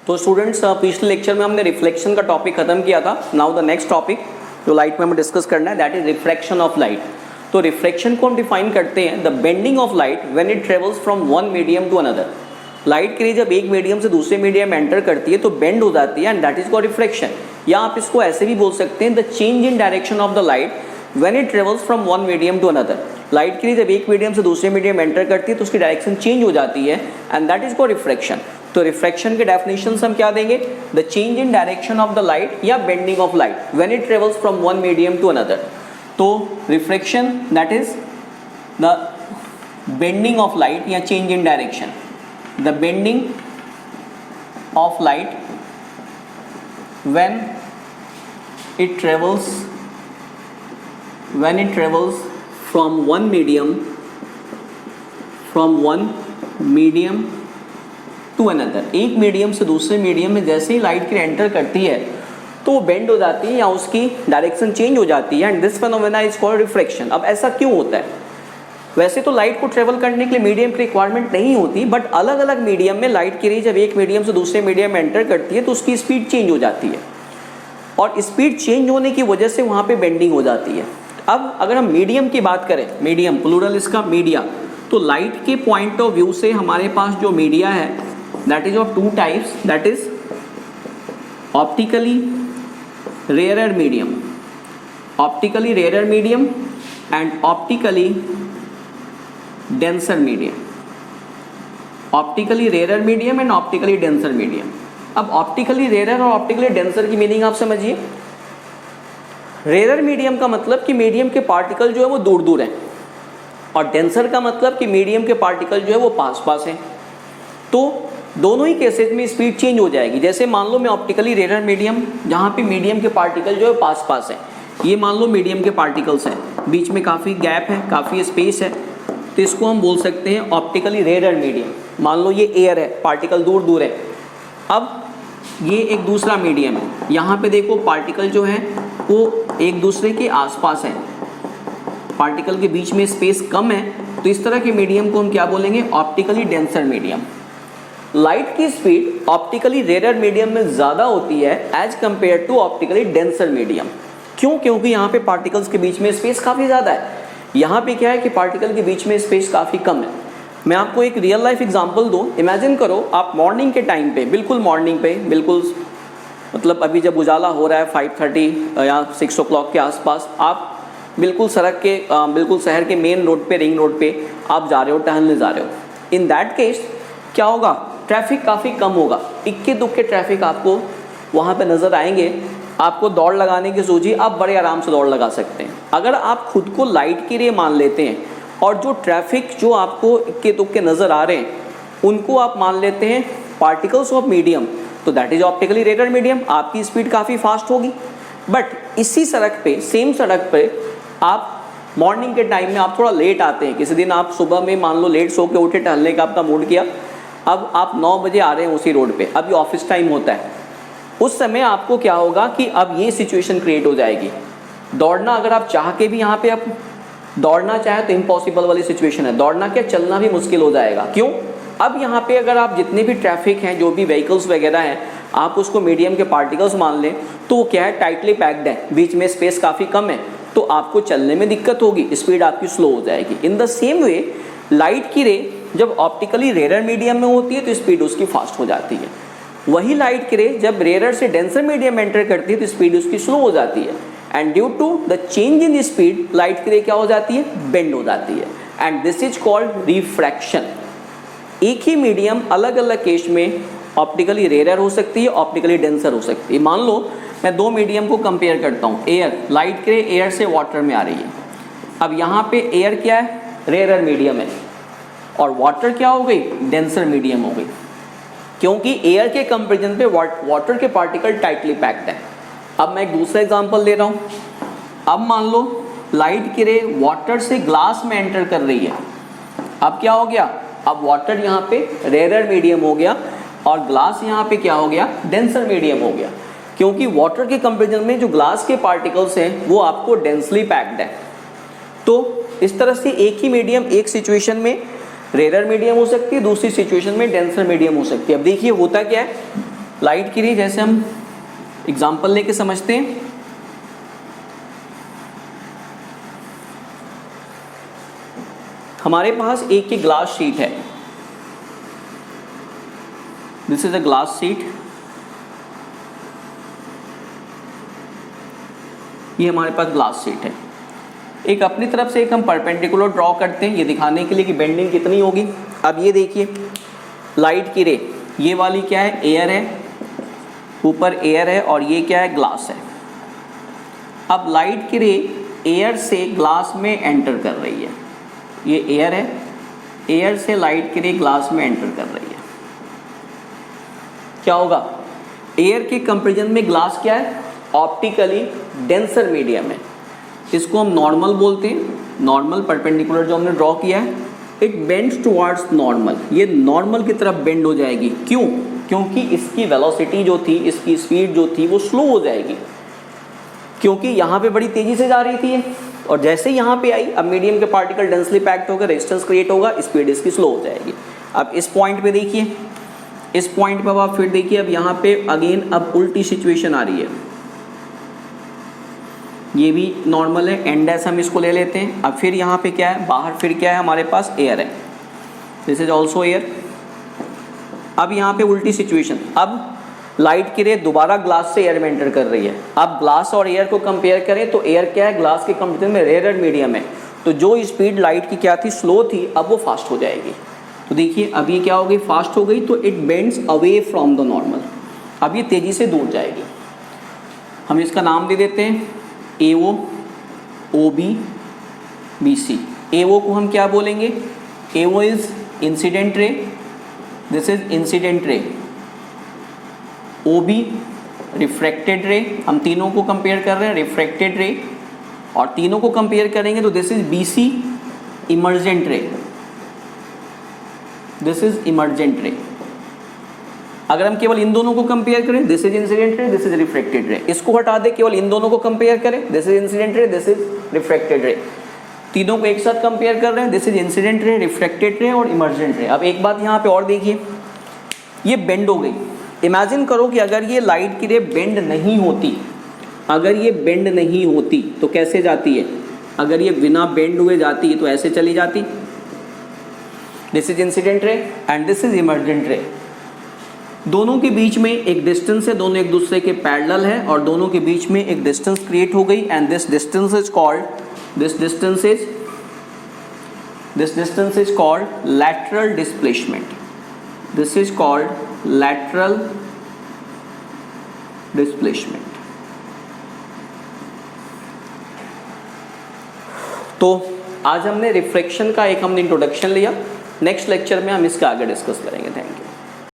तो स्टूडेंट्स पिछले लेक्चर में हमने रिफ्लेक्शन का टॉपिक खत्म किया था। नाउ द नेक्स्ट टॉपिक जो लाइट में हमें डिस्कस करना है that is refraction of light. तो रिफ्लेक्शन को हम डिफाइन करते हैं the bending of light when it travels from one medium to another. Light की रे जब एक मीडियम से दूसरे मीडियम एंटर करती है तो बेंड हो जाती है and that is called reflection. या आप इसको ऐसे भी बोल सकते हैं the change in direction of the light when it travels from one medium to another. Light की रे जब एक मीडियम से दूसरे मीडियम एंटर करती है तो उसकी डायरेक्शन चेंज हो जाती है and that is called refraction. तो रिफ्रैक्शन के डेफिनेशन हम क्या देंगे? The change in direction of the light या bending of light when it travels from one medium to another. तो refraction that is the bending of light या change in direction. The bending of light when it travels from one medium to another। एक medium से दूसरे medium में जैसे ही light की enter करती है तो वो बेंड हो जाती है या उसकी डायरेक्शन चेंज हो जाती है and this phenomena is called refraction. अब ऐसा क्यों होता है? वैसे तो लाइट को ट्रेवल करने के लिए मीडियम की रिक्वायरमेंट नहीं होती, बट अलग अलग मीडियम में लाइट की रे जब एक मीडियम से दूसरे मीडियम में एंटर करती है तो उसकी स्पीड चेंज हो जाती है और स्पीड चेंज होने की वजह से वहाँ पे बेंडिंग हो जाती है। अब अगर हम मीडियम की बात करें, मीडियम प्लूरल इसका मीडिया, तो लाइट के पॉइंट ऑफ व्यू से हमारे पास जो मीडिया है that is of two types, that is optically rarer medium and optically denser medium. Optically rarer medium and optically denser medium. अब ऑप्टिकली रेयरर और optically denser की meaning आप समझिए। रेयरर मीडियम का मतलब कि मीडियम के पार्टिकल जो है वो दूर दूर हैं और डेंसर का मतलब कि मीडियम के पार्टिकल जो है वो पास पास हैं। तो दोनों ही केसेस में स्पीड चेंज हो जाएगी। जैसे मान लो मैं ऑप्टिकली रेयरर मीडियम जहाँ पे मीडियम के पार्टिकल जो है पास पास हैं, ये मान लो मीडियम के पार्टिकल्स हैं, बीच में काफ़ी गैप है, काफ़ी स्पेस है, तो इसको हम बोल सकते हैं ऑप्टिकली रेयरर मीडियम। मान लो ये एयर है, पार्टिकल दूर दूर है। अब ये एक दूसरा मीडियम है, यहाँ पे देखो पार्टिकल जो है वो एक दूसरे के आसपास हैं, पार्टिकल के बीच में स्पेस कम है, तो इस तरह के मीडियम को हम क्या बोलेंगे? Optically denser medium. लाइट की स्पीड ऑप्टिकली रेयरर मीडियम में ज़्यादा होती है as compare to optically denser medium. क्यों? क्योंकि यहाँ पे पार्टिकल्स के बीच में स्पेस काफ़ी ज़्यादा है, यहाँ पे क्या है कि पार्टिकल के बीच में स्पेस काफ़ी कम है। मैं आपको एक रियल लाइफ एग्जांपल दूँ। इमेजिन करो आप मॉर्निंग के टाइम पे, बिल्कुल मॉर्निंग पे, बिल्कुल मतलब अभी जब उजाला हो रहा है 5:30 या 6 o'clock के आसपास, आप बिल्कुल सड़क के बिल्कुल शहर के मेन रोड पे, रिंग रोड पे आप जा रहे हो, टहलने जा रहे हो। इन दैट केस क्या होगा? ट्रैफिक काफ़ी कम होगा, इक्के दुक्के ट्रैफिक आपको वहाँ पर नज़र आएंगे। आपको दौड़ लगाने की सोचिए, आप बड़े आराम से दौड़ लगा सकते हैं। अगर आप खुद को लाइट की रे मान लेते हैं और जो ट्रैफिक जो आपको इक्के दुक्के नज़र आ रहे हैं उनको आप मान लेते हैं पार्टिकल्स ऑफ मीडियम, तो that is optically rarer medium. आपकी स्पीड काफ़ी फास्ट होगी। बट इसी सड़क पे, सेम सड़क पे आप मॉर्निंग के टाइम में आप थोड़ा लेट आते हैं, किसी दिन आप सुबह में मान लो लेट सो के उठे, टहलने का आपका मूड किया, अब आप 9 बजे आ रहे हैं उसी रोड पे, अभी ऑफिस टाइम होता है, उस समय आपको क्या होगा कि अब ये सिचुएशन क्रिएट हो जाएगी। दौड़ना अगर आप चाह के भी यहाँ पे आप दौड़ना चाहे तो इम्पॉसिबल वाली सिचुएशन है। दौड़ना क्या, चलना भी मुश्किल हो जाएगा। क्यों? अब यहाँ पे अगर आप जितने भी ट्रैफिक हैं, जो भी व्हीकल्स वगैरह हैं, आप उसको मीडियम के पार्टिकल्स मान लें तो वो क्या है, टाइटली पैक्ड है, बीच में स्पेस काफ़ी कम है, तो आपको चलने में दिक्कत होगी, स्पीड आपकी स्लो हो जाएगी। In the same way light की रे जब ऑप्टिकली रेयरर मीडियम में होती है तो स्पीड उसकी फास्ट हो जाती है। वही लाइट की रे जब रेयरर से डेंसर मीडियम में एंटर करती है तो स्पीड उसकी स्लो हो जाती है and due to the change in speed light की रे क्या हो जाती है? बेंड हो जाती है and this is called refraction. एक ही मीडियम अलग अलग केस में ऑप्टिकली रेयरर हो सकती है, ऑप्टिकली डेंसर हो सकती है। मान लो मैं दो मीडियम को कंपेयर करता हूँ, एयर, लाइट की रे एयर से वाटर में आ रही है। अब यहाँ पे एयर क्या है? रेयरर मीडियम है और वाटर क्या हो गई? डेंसर मीडियम हो गई, क्योंकि एयर के कंपेरिजन पे वाटर के पार्टिकल टाइटली पैक्ड है। अब मैं एक दूसरा एग्जांपल ले रहा हूँ। अब मान लो लाइट की रे वाटर से ग्लास में एंटर कर रही है, अब क्या हो गया? अब वाटर यहाँ पे रेयरर मीडियम हो गया और ग्लास यहाँ पे क्या हो गया? डेंसर मीडियम हो गया, क्योंकि वाटर के कंपेरिजन में जो ग्लास के पार्टिकल्स हैं वो आपको डेंसली पैक्ड है। तो इस तरह से एक ही मीडियम एक सिचुएशन में रेयरर मीडियम हो सकती है, दूसरी सिचुएशन में डेंसर मीडियम हो सकती है। अब देखिए होता क्या है, लाइट की रे जैसे हम एग्जाम्पल लेके समझते हैं। हमारे पास एक ग्लास शीट है, this is a glass sheet, ये हमारे पास ग्लास शीट है। एक अपनी तरफ से एक हम परपेंडिकुलर ड्रॉ करते हैं ये दिखाने के लिए कि बेंडिंग कितनी होगी। अब ये देखिए लाइट की रे, ये वाली क्या है, एयर है, ऊपर एयर है और ये क्या है, ग्लास है। अब लाइट की रे एयर से ग्लास में एंटर कर रही है, ये एयर है, एयर से लाइट की रे ग्लास में एंटर कर रही है। क्या होगा, एयर के कंपैरिजन में ग्लास क्या है, ऑप्टिकली डेंसर मीडियम है, इसको हम नॉर्मल बोलते हैं। नॉर्मल परपेंडिकुलर जो हमने ड्रॉ किया है, इट बेंड्स टुवर्ड्स नॉर्मल, ये नॉर्मल की तरफ बेंड हो जाएगी। क्यों, क्योंकि इसकी वेलोसिटी जो थी, इसकी स्पीड जो थी वो स्लो हो जाएगी, क्योंकि यहाँ पे बड़ी तेजी से जा रही थी ये, और जैसे यहाँ पे आई अब मीडियम के पार्टिकल डेंसली पैक्ड होकर रेजिस्टेंस क्रिएट होगा, स्पीड इसकी स्लो हो जाएगी। अब इस पॉइंट पे देखिए, इस पॉइंट पे अब आप फिर देखिए, अब यहाँ पे अगेन अब उल्टी सिचुएशन आ रही है, ये भी नॉर्मल है, एंड एस हम इसको ले लेते हैं। अब फिर यहाँ पे क्या है, बाहर फिर क्या है, हमारे पास एयर है, दिस इज ऑल्सो एयर। अब यहाँ पे उल्टी सिचुएशन, अब लाइट की रे दोबारा ग्लास से एयर में एंटर कर रही है। अब ग्लास और एयर को कंपेयर करें तो एयर क्या है, ग्लास के कंपेरिजन में रेयर मीडियम है, तो जो स्पीड लाइट की क्या थी, स्लो थी, अब वो फास्ट हो जाएगी। तो देखिए अब ये क्या हो गई, फास्ट हो गई, तो it bends away from the normal, अब ये तेजी से दूर जाएगी। हम इसका नाम दे देते हैं AO, OB, BC। AO को हम क्या बोलेंगे, AO is incident ray, this is incident ray. OB refracted रे, हम तीनों को कंपेयर कर रहे हैं, रिफ्रैक्टेड रे, और तीनों को कंपेयर करेंगे तो दिस इज BC इमर्जेंट रे, दिस इज इमर्जेंट रे। अगर हम केवल इन दोनों को कंपेयर करें, this is incident ray, this is refracted रे, इसको हटा दे, केवल इन दोनों को कंपेयर करें, this is incident ray, this is refracted रे। तीनों को एक साथ कंपेयर कर रहे हैं, this is incident ray, refracted रे और इमर्जेंट रे। अब एक बात यहाँ पे और देखिए, ये बेंड हो गई। इमेजिन करो कि अगर ये लाइट की रे बेंड नहीं होती, अगर ये बेंड नहीं होती तो कैसे जाती है, अगर ये बिना बेंड हुए जाती तो ऐसे चली जाती, this is incident ray and this is emergent रे। दोनों के बीच में एक डिस्टेंस है, दोनों एक दूसरे के पैरेलल है, और दोनों के बीच में एक डिस्टेंस क्रिएट हो गई, and this distance is called, this distance is called lateral displacement, this is called lateral displacement. तो आज हमने रिफ्रैक्शन का एक हमने इंट्रोडक्शन लिया, नेक्स्ट लेक्चर में हम इसका आगे डिस्कस करेंगे। Thank you.